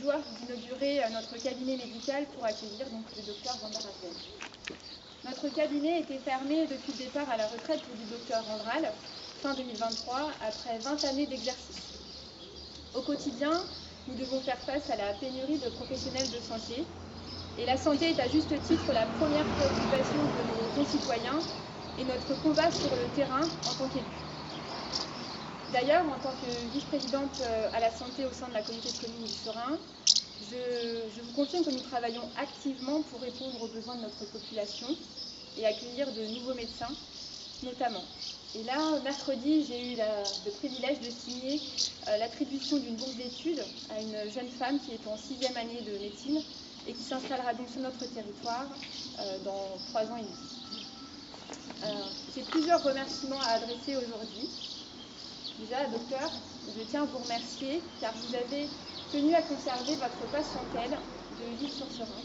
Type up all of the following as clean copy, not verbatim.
Joie d'inaugurer notre cabinet médical pour accueillir donc le docteur Vanderhaegen. Notre cabinet était fermé depuis le départ à la retraite du docteur Andral, fin 2023, après 20 années d'exercice. Au quotidien, nous devons faire face à la pénurie de professionnels de santé. Et la santé est à juste titre la première préoccupation de nos concitoyens et notre combat sur le terrain en tant qu'élu. D'ailleurs, en tant que vice-présidente à la santé au sein de la communauté de communes du Serein, je vous confirme que nous travaillons activement pour répondre aux besoins de notre population et accueillir de nouveaux médecins, notamment. Et là, mercredi, j'ai eu le privilège de signer l'attribution d'une bourse d'études à une jeune femme qui est en 6e année de médecine et qui s'installera donc sur notre territoire dans 3 ans et demi. J'ai plusieurs remerciements à adresser aujourd'hui. Déjà, docteur, je tiens à vous remercier car vous avez tenu à conserver votre patientèle de Ville-sur-Serein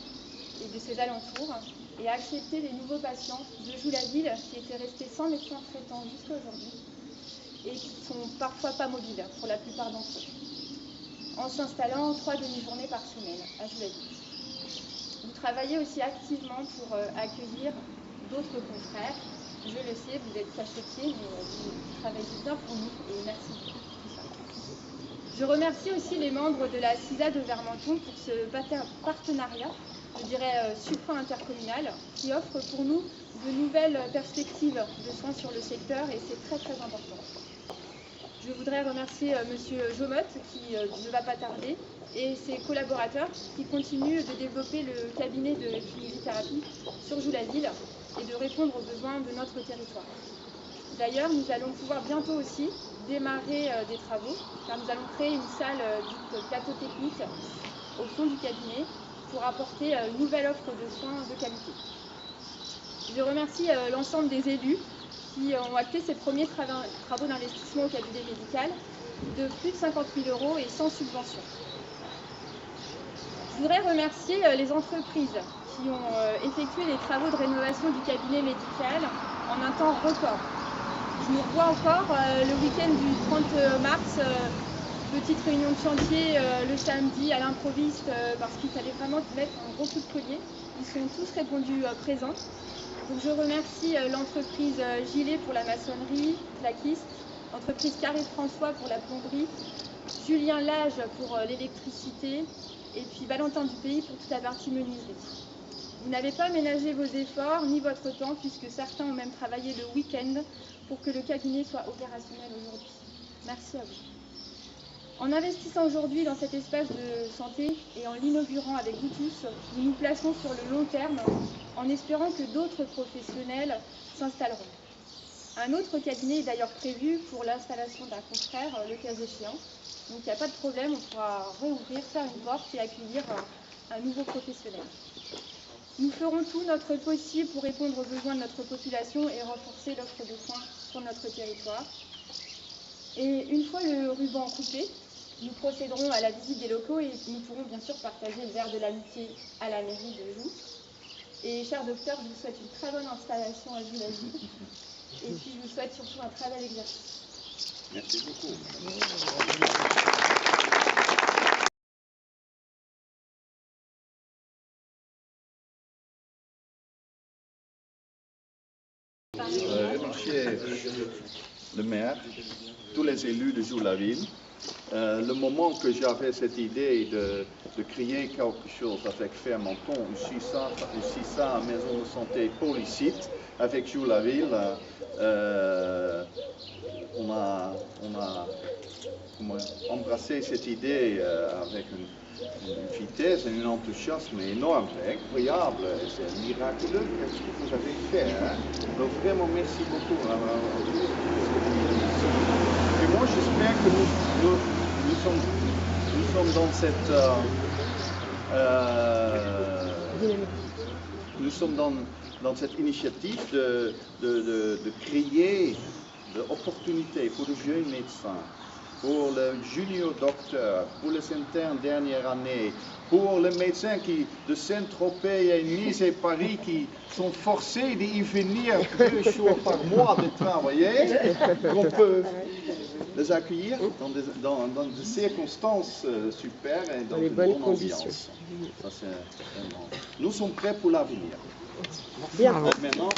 et de ses alentours et à accepter les nouveaux patients de Joux-la-Ville qui étaient restés sans médecin traitant jusqu'à aujourd'hui et qui ne sont parfois pas mobiles pour la plupart d'entre eux, en s'installant 3 demi-journées par semaine à Joux-la-Ville. Vous travaillez aussi activement pour accueillir d'autres confrères. Je le sais, vous êtes cachotier, mais vous travaillez bien pour nous et merci beaucoup pour tout ça. Je remercie aussi les membres de la CISA de Vermenton pour ce partenariat, je dirais supra-intercommunal, qui offre pour nous de nouvelles perspectives de soins sur le secteur et c'est très très important. Je voudrais remercier Monsieur Jomotte qui ne va pas tarder et ses collaborateurs qui continuent de développer le cabinet de kinésithérapie sur Joux-la-Ville et de répondre aux besoins de notre territoire. D'ailleurs, nous allons pouvoir bientôt aussi démarrer des travaux car nous allons créer une salle dite plateau technique au fond du cabinet pour apporter une nouvelle offre de soins de qualité. Je remercie l'ensemble des élus qui ont acté ces premiers travaux d'investissement au cabinet médical de plus de 50 000 € et sans subvention. Je voudrais remercier les entreprises qui ont effectué les travaux de rénovation du cabinet médical en un temps record. Je me revois encore le week-end du 30 mars, petite réunion de chantier le samedi à l'improviste parce qu'il fallait vraiment mettre un gros coup de collier. Ils sont tous répondus présents. Donc je remercie l'entreprise Gilet pour la maçonnerie, Plaquiste, l'entreprise Carré François pour la plomberie, Julien Lage pour l'électricité et puis Valentin Dupéy pour toute la partie menuiserie. Vous n'avez pas ménagé vos efforts ni votre temps puisque certains ont même travaillé le week-end pour que le cabinet soit opérationnel aujourd'hui. Merci à vous. En investissant aujourd'hui dans cet espace de santé et en l'inaugurant avec vous tous, nous nous plaçons sur le long terme en espérant que d'autres professionnels s'installeront. Un autre cabinet est d'ailleurs prévu pour l'installation d'un confrère, le cas échéant. Donc il n'y a pas de problème, on pourra réouvrir, faire une porte et accueillir un nouveau professionnel. Nous ferons tout notre possible pour répondre aux besoins de notre population et renforcer l'offre de soins sur notre territoire. Et une fois le ruban coupé, nous procéderons à la visite des locaux et nous pourrons bien sûr partager le verre de l'amitié à la mairie de Joux. Et cher docteur, je vous souhaite une très bonne installation à Joux-la-Ville. Et puis je vous souhaite surtout un très bel exercice. Merci beaucoup. Remercier le maire, tous les élus de Joux-la-Ville. Le moment que j'avais cette idée de créer quelque chose avec Vermenton, ici ça, maison de santé Polycite, avec Joux-la-Ville, on a embrassé cette idée avec une vitesse et un enthousiasme énorme, c'est incroyable, c'est miraculeux ce que vous avez fait. Hein? Donc vraiment merci beaucoup. Et moi j'espère que nous sommes dans cette nous sommes dans cette initiative de créer de opportunités pour de jeunes médecins pour le junior docteur, pour les internes dernière année, pour les médecins de Saint-Tropez et Nice et Paris qui sont forcés d'y venir 2 jours par mois de train, vous voyez, qu'on peut les accueillir dans des circonstances super et dans les une bonnes bonne conditions. ambiance. Ça, c'est vraiment... Nous sommes prêts pour l'avenir. Bien. Maintenant,